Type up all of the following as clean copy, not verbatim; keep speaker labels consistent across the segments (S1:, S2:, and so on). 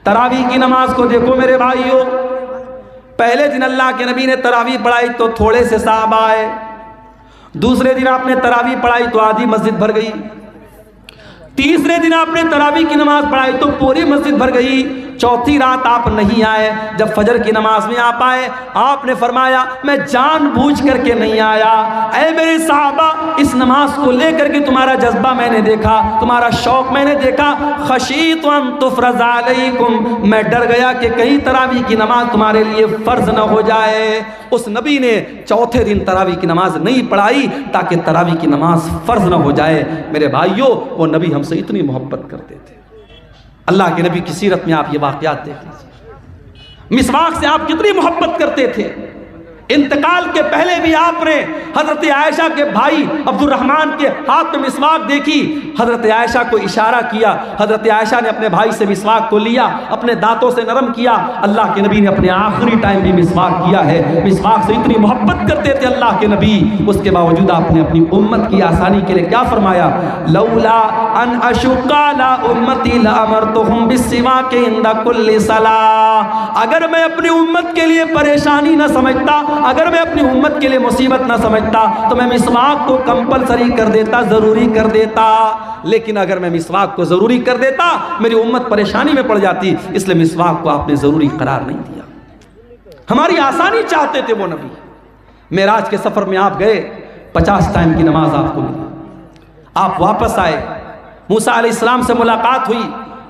S1: تراویح کی نماز کو دیکھو میرے بھائیوں، پہلے دن اللہ کے نبی نے تراویح پڑھائی تو تھوڑے سے صحابہ آئے، دوسرے دن آپ نے تراویح پڑھائی تو آدھی مسجد بھر گئی، تیسرے دن آپ نے تراویح کی نماز پڑھائی تو پوری مسجد بھر گئی، چوتھی رات آپ نہیں آئے، جب فجر کی نماز میں آپ آئے آپ نے فرمایا میں جان بوجھ کر کے نہیں آیا، اے میرے صحابہ اس نماز کو لے کر کے تمہارا جذبہ میں نے دیکھا، تمہارا شوق میں نے دیکھا، خشیت ان تفرض علیکم، میں ڈر گیا کہ کہیں تراویح کی نماز تمہارے لیے فرض نہ ہو جائے۔ اس نبی نے چوتھے دن تراویح کی نماز نہیں پڑھائی تاکہ تراویح کی نماز فرض نہ ہو جائے۔ میرے بھائیوں وہ نبی ہم سے اتنی محبت کرتے تھے۔ اللہ کے نبی کی سیرت میں آپ یہ واقعات دیکھ لیجیے، مسواک سے آپ کتنی محبت کرتے تھے۔ انتقال کے پہلے بھی آپ نے حضرت عائشہ کے بھائی عبد الرحمن کے ہاتھ میں مسواک دیکھی، حضرت عائشہ کو اشارہ کیا، حضرت عائشہ نے اپنے بھائی سے مسواک کو لیا، اپنے دانتوں سے نرم کیا۔ اللہ کے نبی نے اپنے آخری ٹائم بھی مسواک کیا ہے، مسواک سے اتنی محبت کرتے تھے اللہ کے نبی، اس کے باوجود آپ نے اپنی امت کی آسانی کے لیے کیا فرمایا؟ لولا ان اشق علی امتی لامرتهم بالسواک عند کل صلاۃ، اگر میں اپنی امت کے لیے پریشانی نہ سمجھتا، اگر میں اپنی امت کے لیے مصیبت نہ سمجھتا تو میں مسواک کو کمپلسری کر دیتا، ضروری کر دیتا، لیکن اگر میں مسواک کو ضروری کر دیتا میری امت پریشانی میں پڑ جاتی، اس لیے مسواک کو آپ نے ضروری قرار نہیں دیا۔ ہماری آسانی چاہتے تھے وہ نبی۔ معراج کے سفر میں آپ گئے، 50 ٹائم کی نماز آپ کو ملی، آپ واپس آئے، موسیٰ علیہ السلام سے ملاقات ہوئی،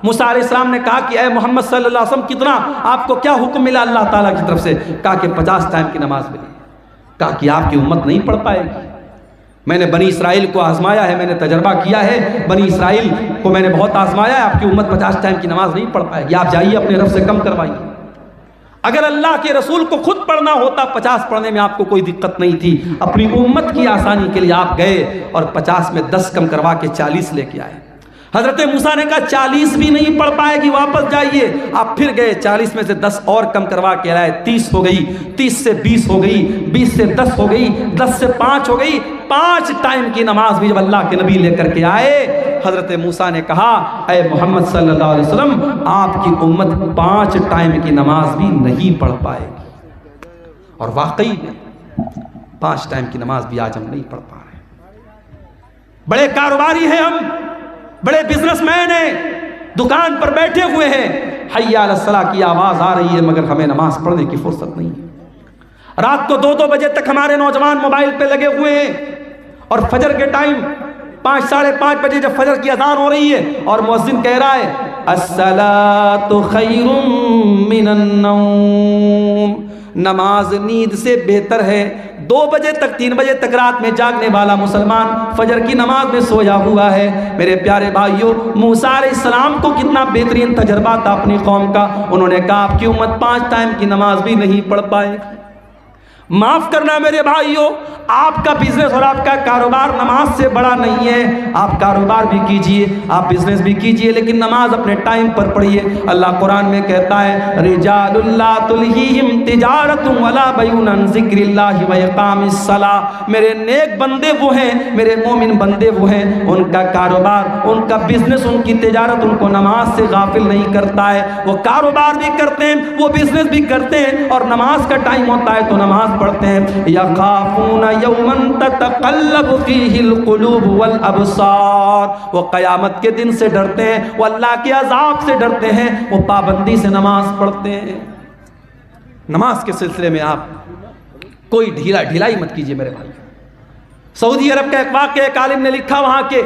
S1: موسیٰ علیہ السلام نے کہا کہ اے محمد صلی اللہ علیہ وسلم کتنا آپ کو کیا حکم ملا اللہ تعالیٰ کی طرف سے؟ کہا کہ 50 ٹائم کی نماز ملی۔ کہا کہ آپ کی امت نہیں پڑھ پائے گی، میں نے بنی اسرائیل کو آزمایا ہے، میں نے تجربہ کیا ہے، بنی اسرائیل کو میں نے بہت آزمایا ہے، آپ کی امت 50 ٹائم کی نماز نہیں پڑھ پائے گی، آپ جائیے اپنے رب سے کم کروائیے۔ اگر اللہ کے رسول کو خود پڑھنا ہوتا 50 پڑھنے میں آپ کو کوئی دقت نہیں تھی، اپنی امت کی آسانی کے لیے آپ گئے اور 50 میں 10 کم کروا کے 40 لے کے آئے۔ حضرت موسیٰ نے کہا 40 بھی نہیں پڑھ پائے گی، واپس جائیے، آپ پھر گئے، 40 میں سے 10 اور کم کروا کے لائے، 30 ہو گئی، 30 سے 20 ہو گئی، 20 سے 10 ہو گئی، 10 سے 5 ہو گئی، 5 ٹائم کی نماز بھی جب اللہ کے نبی لے کر کے آئے، حضرت موسیٰ نے کہا اے محمد صلی اللہ علیہ وسلم آپ کی امت 5 ٹائم کی نماز بھی نہیں پڑھ پائے گی، اور واقعی 5 ٹائم کی نماز بھی آج ہم نہیں پڑھ پا رہے۔ بڑے کاروباری ہیں ہم، بڑے بزنس مین ہیں، دکان پر بیٹھے ہوئے ہیں، حی علی الصلاۃ کی آواز آ رہی ہے مگر ہمیں نماز پڑھنے کی فرصت نہیں ہے۔ رات کو 2-2 بجے تک ہمارے نوجوان موبائل پہ لگے ہوئے ہیں، اور فجر کے ٹائم 5 ساڑھے 5 بجے جب فجر کی اذان ہو رہی ہے اور مؤذن کہہ رہا ہے الصلاۃ خیر من النوم، نماز نیند سے بہتر ہے۔ 2 بجے تک 3 بجے تک رات میں جاگنے والا مسلمان فجر کی نماز میں سویا ہوا ہے۔ میرے پیارے بھائیوں، موسیٰ علیہ السلام کو کتنا بہترین تجربہ تھا اپنی قوم کا، انہوں نے کہا آپ کی امت 5 ٹائم کی نماز بھی نہیں پڑھ پائے۔ معاف کرنا میرے بھائیوں، آپ کا بزنس اور آپ کا کاروبار نماز سے بڑا نہیں ہے، آپ کاروبار بھی کیجئے، آپ بزنس بھی کیجئے، لیکن نماز اپنے ٹائم پر پڑھیے۔ اللہ قرآن میں کہتا ہے رجال لا تلہیہم تجارت ولا بیع عن ذکر اللہ واقام الصلاۃ، میرے نیک بندے وہ ہیں، میرے مومن بندے وہ ہیں، ان کا کاروبار، ان کا بزنس، ان کی تجارت ان کو نماز سے غافل نہیں کرتا ہے، وہ کاروبار بھی کرتے ہیں، وہ بزنس بھی کرتے ہیں، اور نماز کا ٹائم ہوتا ہے تو نماز پڑھتے ہیں۔ یخافون یوما تتقلب فیہ القلوب والابصار، وہ قیامت کے دن سے ڈرتے ہیں، وہ اللہ کے عذاب سے ڈرتے ہیں، وہ پابندی سے نماز پڑھتے ہیں۔ نماز کے سلسلے میں آپ کوئی ڈھیلائی مت کیجیے میرے بھائی۔ سعودی عرب کا ایک واقعہ ایک عالم نے لکھا وہاں کے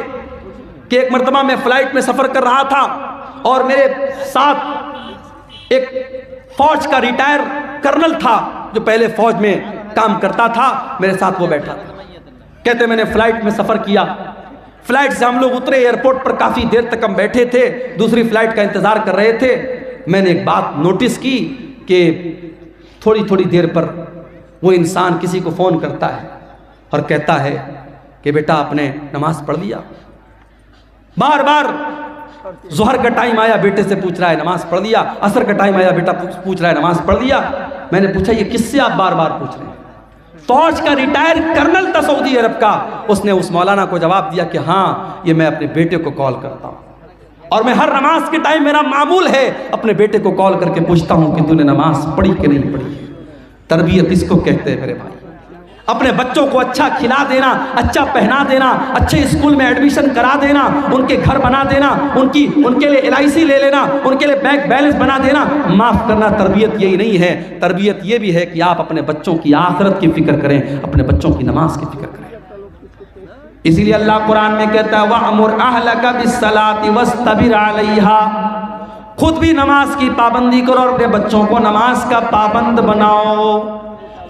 S1: کہ ایک مرتبہ میں فلائٹ میں سفر کر رہا تھا اور میرے ساتھ ایک فوج کا ریٹائر کرنل تھا جو پہلے فوج میں کام کرتا تھا، میرے ساتھ وہ بیٹھا تھا۔ کہتے میں نے فلائٹ میں سفر کیا، فلائٹ سے ہم لوگ اترے، ایئرپورٹ پر کافی دیر تک ہم بیٹھے تھے، دوسری فلائٹ کا انتظار کر رہے تھے۔ میں نے ایک بات نوٹس کی کہ تھوڑی دیر پر وہ انسان کسی کو فون کرتا ہے اور کہتا ہے کہ بیٹا آپ نے نماز پڑھ لیا۔ بار بار ظہر کا ٹائم آیا بیٹے سے پوچھ رہا ہے نماز پڑھ لیا، عصر کا ٹائم آیا بیٹا پوچھ رہا ہے نماز پڑھ لیا۔ میں نے پوچھا یہ کس سے آپ بار بار پوچھ رہے ہیں؟ فوج کا ریٹائر کرنل تھا سعودی عرب کا، اس نے اس مولانا کو جواب دیا کہ ہاں یہ میں اپنے بیٹے کو کال کرتا ہوں، اور میں ہر نماز کے ٹائم میرا معمول ہے اپنے بیٹے کو کال کر کے پوچھتا ہوں کہ تو نے نماز پڑھی کہ نہیں پڑھی ہے۔ تربیت اس کو کہتے ہیں میرے بھائی۔ اپنے بچوں کو اچھا کھلا دینا، اچھا پہنا دینا، اچھے اسکول میں ایڈمیشن کرا دینا، ان کے گھر بنا دینا، ان کے لیے LIC لے لینا، ان کے لیے بینک بیلنس بنا دینا، معاف کرنا تربیت یہی نہیں ہے۔ تربیت یہ بھی ہے کہ آپ اپنے بچوں کی آخرت کی فکر کریں، اپنے بچوں کی نماز کی فکر کریں۔ اسی لیے اللہ قرآن میں کہتا ہے وَأْمُرْ أَهْلَكَ بِالصَّلَاةِ وَاسْتَبِرْ عَلَيْهَا، خود بھی نماز کی پابندی کرو اور اپنے بچوں کو نماز کا پابند بناؤ۔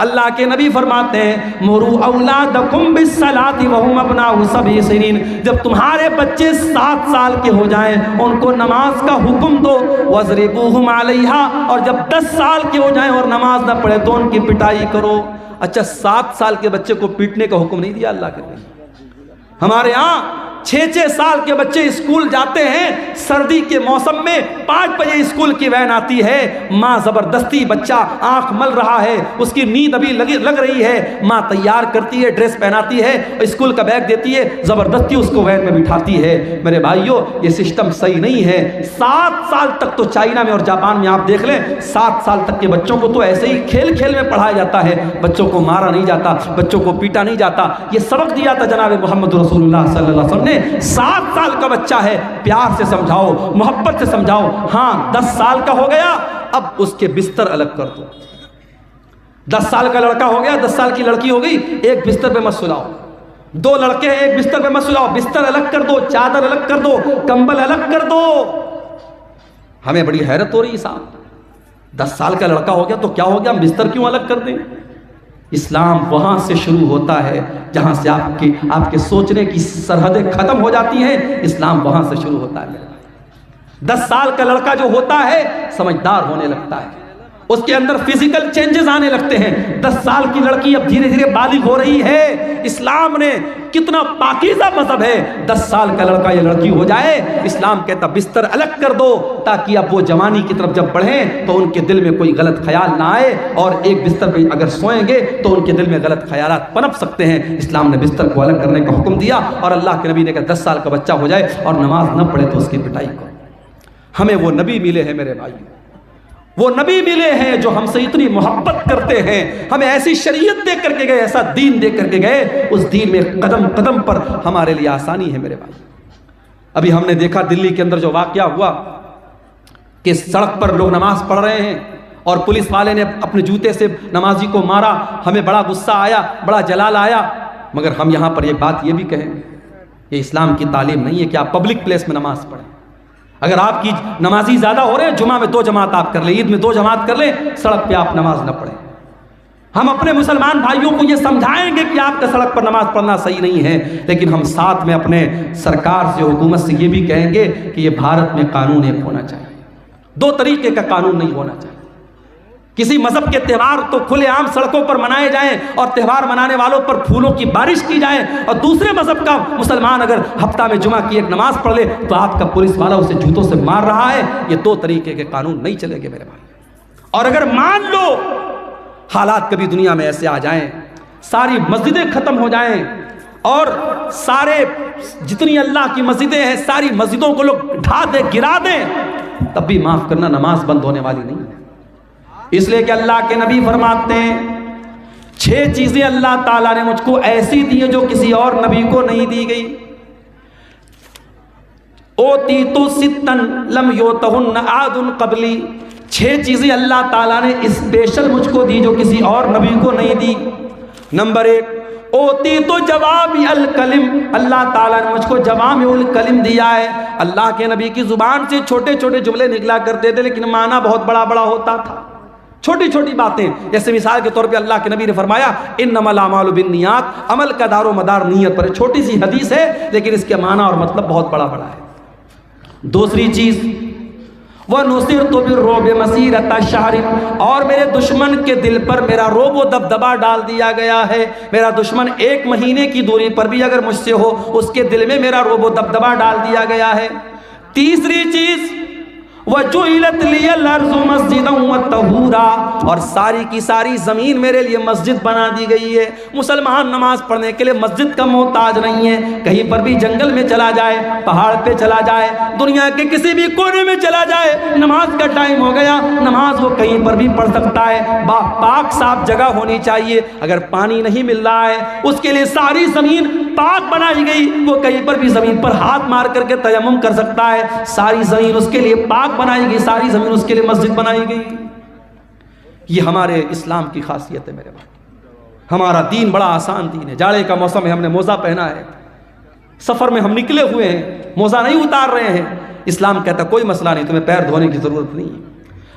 S1: اللہ کے نبی فرماتے ہیں مُرُوا أَوْلَادَكُمْ بِالصَّلَاةِ وَهُمْ أَبْنَاءُ 7 سنین، جب تمہارے بچے 7 سال کے ہو جائیں ان کو نماز کا حکم دو، وَاضْرِبُوهُمْ عَلَيْهَا، اور جب 10 سال کے ہو جائیں اور نماز نہ پڑھے تو ان کی پٹائی کرو۔ اچھا 7 سال کے بچے کو پیٹنے کا حکم نہیں دیا اللہ کے نبی۔ ہمارے ہاں 6 سال کے بچے اسکول جاتے ہیں، سردی کے موسم میں 5 بجے اسکول کی وین آتی ہے، ماں زبردستی، بچہ آنکھ مل رہا ہے، اس کی نیند ابھی لگ رہی ہے، ماں تیار کرتی ہے، ڈریس پہناتی ہے، اسکول کا بیگ دیتی ہے، زبردستی اس کو وین میں بٹھاتی ہے۔ میرے بھائیوں یہ سسٹم صحیح نہیں ہے۔ 7 سال تک تو چائنا میں اور جاپان میں آپ دیکھ لیں، 7 سال تک کے بچوں کو تو ایسے ہی کھیل کھیل میں پڑھایا جاتا ہے، بچوں کو مارا نہیں جاتا، بچوں کو پیٹا نہیں جاتا۔ یہ سبق دیا تھا جناب محمد رسول اللہ صلی اللہ علیہ وسلم نے۔ 7 سال کا بچہ ہے، پیار سے سمجھاؤ، محبت سے سمجھاؤ۔ ہاں 10 سال کا ہو گیا اب اس کے بستر الگ کر دو۔ 10 سال کا لڑکا ہو گیا، 10 سال کی لڑکی ہو گئی، ایک بستر پہ مت سلاؤ۔ 2 لڑکے ہیں ایک بستر پہ مت سلاؤ، بستر الگ کر دو، چادر الگ کر دو، کمبل الگ کر دو۔ ہمیں بڑی حیرت ہو رہی ہے صاحب، 10 سال کا لڑکا ہو گیا تو کیا ہو گیا، ہم بستر کیوں الگ کر دیں؟ اسلام وہاں سے شروع ہوتا ہے جہاں سے آپ کے سوچنے کی سرحدیں ختم ہو جاتی ہیں، اسلام وہاں سے شروع ہوتا ہے۔ 10 سال کا لڑکا جو ہوتا ہے سمجھدار ہونے لگتا ہے، اس کے اندر فزیکل چینجز آنے لگتے ہیں۔ 10 سال کی لڑکی اب دھیرے دھیرے بالغ ہو رہی ہے۔ اسلام نے کتنا پاکیزہ مذہب ہے، 10 سال کا لڑکا یا لڑکی ہو جائے اسلام کہتا بستر الگ کر دو، تاکہ اب وہ جوانی کی طرف جب بڑھیں تو ان کے دل میں کوئی غلط خیال نہ آئے، اور ایک بستر پہ اگر سوئیں گے تو ان کے دل میں غلط خیالات پنپ سکتے ہیں۔ اسلام نے بستر کو الگ کرنے کا حکم دیا، اور اللہ کے نبی نے کہا 10 سال کا بچہ ہو جائے اور نماز نہ پڑھے تو اس کی پٹائی کرو۔ ہمیں وہ نبی ملے ہیں میرے بھائی، وہ نبی ملے ہیں جو ہم سے اتنی محبت کرتے ہیں، ہمیں ایسی شریعت دے کر کے گئے، ایسا دین دے کر کے گئے، اس دین میں قدم قدم پر ہمارے لیے آسانی ہے میرے بھائی۔ ابھی ہم نے دیکھا دلی کے اندر جو واقعہ ہوا کہ سڑک پر لوگ نماز پڑھ رہے ہیں اور پولیس والے نے اپنے جوتے سے نمازی کو مارا، ہمیں بڑا غصہ آیا، بڑا جلال آیا، مگر ہم یہاں پر ایک بات یہ بھی کہیں، یہ اسلام کی تعلیم نہیں ہے کہ آپ پبلک پلیس میں نماز پڑھیں۔ اگر آپ کی نمازی زیادہ ہو رہے ہیں، جمعہ میں 2 جماعت آپ کر لیں، عید میں 2 جماعت کر لیں، سڑک پہ آپ نماز نہ پڑھیں۔ ہم اپنے مسلمان بھائیوں کو یہ سمجھائیں گے کہ آپ کا سڑک پر نماز پڑھنا صحیح نہیں ہے، لیکن ہم ساتھ میں اپنے سرکار سے، حکومت سے یہ بھی کہیں گے کہ یہ بھارت میں قانون ایک ہونا چاہیے، 2 طریقے کا قانون نہیں ہونا چاہیے۔ کسی مذہب کے تہوار تو کھلے عام سڑکوں پر منائے جائیں اور تہوار منانے والوں پر پھولوں کی بارش کی جائے، اور دوسرے مذہب کا مسلمان اگر ہفتہ میں جمعہ کی ایک نماز پڑھ لے تو آپ کا پولیس والا اسے جوتوں سے مار رہا ہے۔ یہ 2 طریقے کے قانون نہیں چلیں گے میرے بھائی۔ اور اگر مان لو حالات کبھی دنیا میں ایسے آ جائیں، ساری مسجدیں ختم ہو جائیں اور سارے جتنی اللہ کی مسجدیں ہیں ساری مسجدوں کو لوگ ڈھا دیں، گرا دیں، تب بھی معاف کرنا نماز بند ہونے والی نہیں ہے۔ اس لیے کہ اللہ کے نبی فرماتے ہیں 6 چیزیں اللہ تعالیٰ نے مجھ کو ایسی دی ہیں جو کسی اور نبی کو نہیں دی گئی۔ اوتیت 6 لم یؤتہن احد قبلی، 6 چیزیں اللہ تعالیٰ نے اسپیشل مجھ کو دی جو کسی اور نبی کو نہیں دی۔ نمبر 1 اوتیت جوامع الکلم، اللہ تعالیٰ نے مجھ کو جوامع الکلم دیا ہے۔ اللہ کے نبی کی زبان سے چھوٹے چھوٹے جملے نکلا کرتے تھے لیکن معنی بہت بڑا بڑا ہوتا تھا، چھوٹی چھوٹی باتیں۔ جیسے مثال کے طور پہ اللہ کے نبی نے فرمایا انما الاعمال بالنیات، عمل کا دار و مدار نیت پر۔ چھوٹی سی حدیث ہے لیکن اس کے معنی اور مطلب بہت بڑا بڑا ہے۔ دوسری چیز وَنُصِرْتُ بِالرُّعْبِ مَسِيرَةَ شَهْرٍ، اور میرے دشمن کے دل پر میرا رعب و دبدبا ڈال دیا گیا ہے۔ میرا دشمن 1 مہینے کی دوری پر بھی اگر مجھ سے ہو، اس کے دل میں میرا رعب و دبدبا ڈال دیا گیا ہے۔ تیسری چیز وَجُعِلَتْ لِيَ الْأَرْضُ مَسْجِدًا وَطَهُورًا، اور ساری کی ساری زمین میرے لیے مسجد بنا دی گئی ہے۔ مسلمان نماز پڑھنے کے لیے مسجد کا محتاج نہیں ہے، کہیں پر بھی جنگل میں چلا جائے، پہاڑ پہ چلا جائے، دنیا کے کسی بھی کونے میں چلا جائے، نماز کا ٹائم ہو گیا، نماز وہ کہیں پر بھی پڑھ سکتا ہے۔ پاک صاف جگہ ہونی چاہیے، اگر پانی نہیں مل رہا ہے اس کے لیے ساری زمین پاک بنائی گئی، وہ کہیں پر بھی زمین پر ہاتھ مار کر کے تیمم کر سکتا ہے، ساری زمین اس کے لیے پاک بنائی گئی، ساری زمین اس کے لیے مسجد بنائی گئی۔ یہ ہمارے اسلام کی خاصیت ہے میرے بھائی، ہمارا دین بڑا آسان دین ہے۔ جاڑے کا موسم ہے، ہم نے موزہ پہنا ہے، سفر میں ہم نکلے ہوئے ہیں، موزہ نہیں اتار رہے ہیں، اسلام کہتا کوئی مسئلہ نہیں، تمہیں پیر دھونے کی ضرورت نہیں ہے،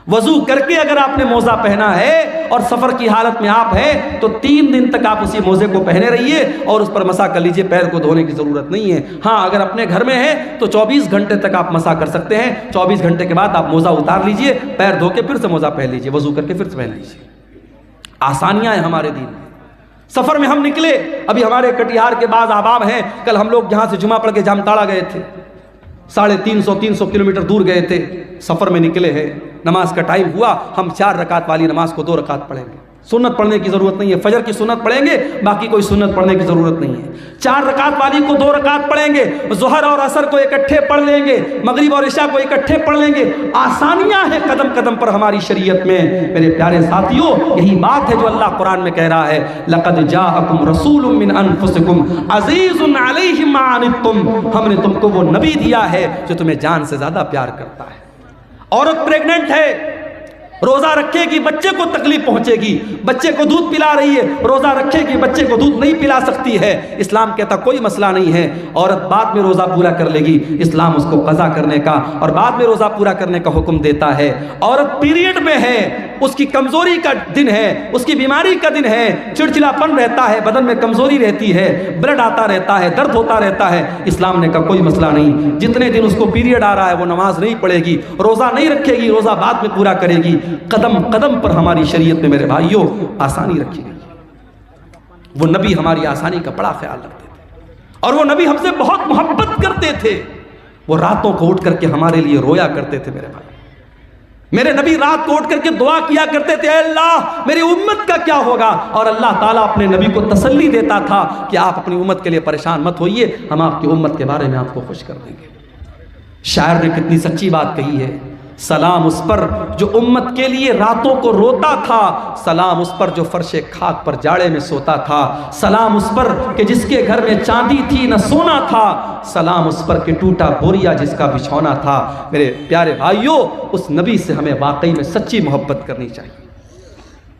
S1: وضو کر کے اگر آپ نے موزہ پہنا ہے اور سفر کی حالت میں آپ ہیں تو 3 دن تک آپ اسی موزے کو پہنے رہیے اور اس پر مسح کر لیجئے، پیر کو دھونے کی ضرورت نہیں ہے۔ ہاں اگر اپنے گھر میں ہیں تو 24 گھنٹے تک آپ مسح کر سکتے ہیں، 24 گھنٹے کے بعد آپ موزہ اتار لیجئے، پیر دھو کے پھر سے موزہ پہن لیجئے، وضو کر کے پھر سے پہن لیجئے۔ آسانیاں ہیں ہمارے دین میں۔ سفر میں ہم نکلے، ابھی ہمارے کٹیہار کے بعض احباب ہیں، کل ہم لوگ یہاں سے جمعہ پڑھ کے جامتاڑا گئے تھے، 350 کلومیٹر دور گئے تھے، سفر میں نکلے ہیں، نماز کا ٹائم ہوا، ہم 4 رکعت والی نماز کو 2 رکعت پڑھیں گے، سنت پڑھنے کی ضرورت نہیں ہے، فجر کی سنت پڑھیں گے، باقی کوئی سنت پڑھنے کی ضرورت نہیں ہے۔ 4 رکعت والی کو 2 رکعت پڑھیں گے، ظہر اور عصر کو اکٹھے پڑھ لیں گے، مغرب اور عشاء کو اکٹھے پڑھ لیں گے۔ آسانیاں ہیں قدم قدم پر ہماری شریعت میں میرے پیارے ساتھیوں، یہی بات ہے جو اللہ قرآن میں کہہ رہا ہے، لَقَدْ جَاءَكُمْ رَسُولٌ مِّنْ أَنفُسِكُمْ عَزِيزٌ عَلَيْهِ مَا عَنِتُّمْ، ہم نے تم کو وہ نبی دیا ہے جو تمہیں جان سے زیادہ پیار کرتا ہے۔ عورت پریگننٹ ہے، روزہ رکھے گی، بچے کو تکلیف پہنچے گی، بچے کو دودھ پلا رہی ہے، روزہ رکھے گی، بچے کو دودھ نہیں پلا سکتی ہے، اسلام کہتا کوئی مسئلہ نہیں ہے، عورت بعد میں روزہ پورا کر لے گی، اسلام اس کو قضا کرنے کا اور بعد میں روزہ پورا کرنے کا حکم دیتا ہے۔ عورت پیریڈ میں ہے، اس کی کمزوری کا دن ہے، اس کی بیماری کا دن ہے، چڑچڑاپن رہتا ہے، بدن میں کمزوری رہتی ہے، بلڈ آتا رہتا ہے، درد ہوتا رہتا ہے، اسلام نے کہا کوئی مسئلہ نہیں، جتنے دن اس کو پیریڈ آ رہا ہے وہ نماز نہیں پڑھے گی، روزہ نہیں رکھے گی، روزہ بعد میں پورا کرے گی۔ قدم قدم پر ہماری شریعت میں میرے بھائیوں آسانی رکھی گئی۔ وہ نبی ہماری آسانی کا بڑا خیال رکھتے تھے اور وہ نبی ہم سے بہت محبت کرتے تھے، وہ راتوں کو اٹھ کر کے ہمارے لیے رویا کرتے تھے میرے بھائی۔ میرے نبی رات کو اٹھ کر کے دعا کیا کرتے تھے، اے اللہ میری امت کا کیا ہوگا، اور اللہ تعالیٰ اپنے نبی کو تسلی دیتا تھا کہ آپ اپنی امت کے لیے پریشان مت ہوئیے، ہم آپ کی امت کے بارے میں آپ کو خوش کر دیں گے۔ شاعر نے کتنی سچی بات کہی ہے، سلام اس پر جو امت کے لیے راتوں کو روتا تھا، سلام اس پر جو فرش خاک پر جاڑے میں سوتا تھا، سلام اس پر کہ جس کے گھر میں چاندی تھی نہ سونا تھا، سلام اس پر کہ ٹوٹا بوریا جس کا بچھونا تھا۔ میرے پیارے بھائیوں، اس نبی سے ہمیں واقعی میں سچی محبت کرنی چاہیے،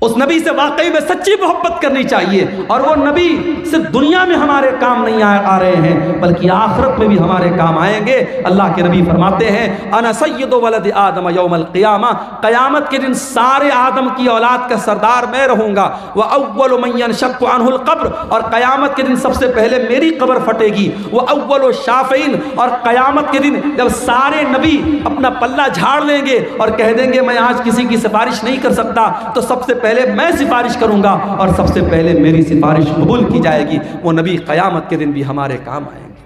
S1: اس نبی سے واقعی میں سچی محبت کرنی چاہیے، اور وہ نبی صرف دنیا میں ہمارے کام نہیں آ رہے ہیں بلکہ آخرت میں بھی ہمارے کام آئیں گے۔ اللہ کے نبی فرماتے ہیں انا سید ولد آدم یوم القیامہ، قیامت کے دن سارے آدم کی اولاد کا سردار میں رہوں گا، وَأَوَّلُ مَنْ يَنشَقُّ عَنْهُ الْقَبْرُ، اور قیامت کے دن سب سے پہلے میری قبر پھٹے گی، وَأَوَّلُ الشَّافِعِينَ، اور قیامت کے دن جب سارے نبی اپنا پلہ جھاڑ لیں گے اور کہہ دیں گے میں آج کسی کی سفارش نہیں کر سکتا، تو سب سے پہلے میں سفارش کروں گا اور سب سے پہلے میری سفارش قبول کی جائے گی۔ وہ نبی قیامت کے دن بھی ہمارے کام آئیں گے۔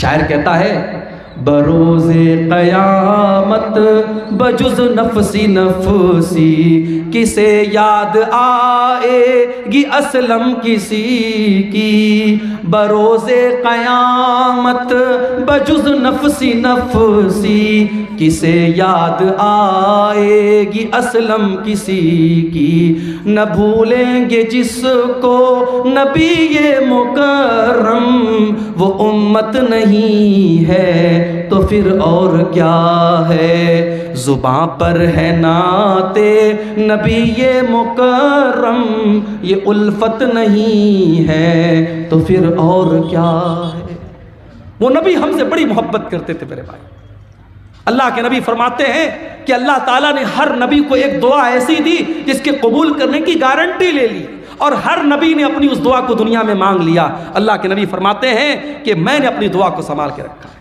S1: شاعر کہتا ہے بروز قیامت بجز نفسی نفسی کسے یاد آئے گی اسلم کسی کی، بروز قیامت بجز نفسی نفسی کسے یاد آئے گی اسلم کسی کی، نہ بھولیں گے جس کو نبی مکرم، وہ امت نہیں ہے تو پھر اور کیا ہے، زباں پر ہے نعت نبی مکرم، یہ الفت نہیں ہے تو پھر اور کیا ہے۔ وہ نبی ہم سے بڑی محبت کرتے تھے میرے بھائی۔ اللہ کے نبی فرماتے ہیں کہ اللہ تعالیٰ نے ہر نبی کو ایک دعا ایسی دی جس کے قبول کرنے کی گارنٹی لے لی، اور ہر نبی نے اپنی اس دعا کو دنیا میں مانگ لیا۔ اللہ کے نبی فرماتے ہیں کہ میں نے اپنی دعا کو سنبھال کے رکھا ہے،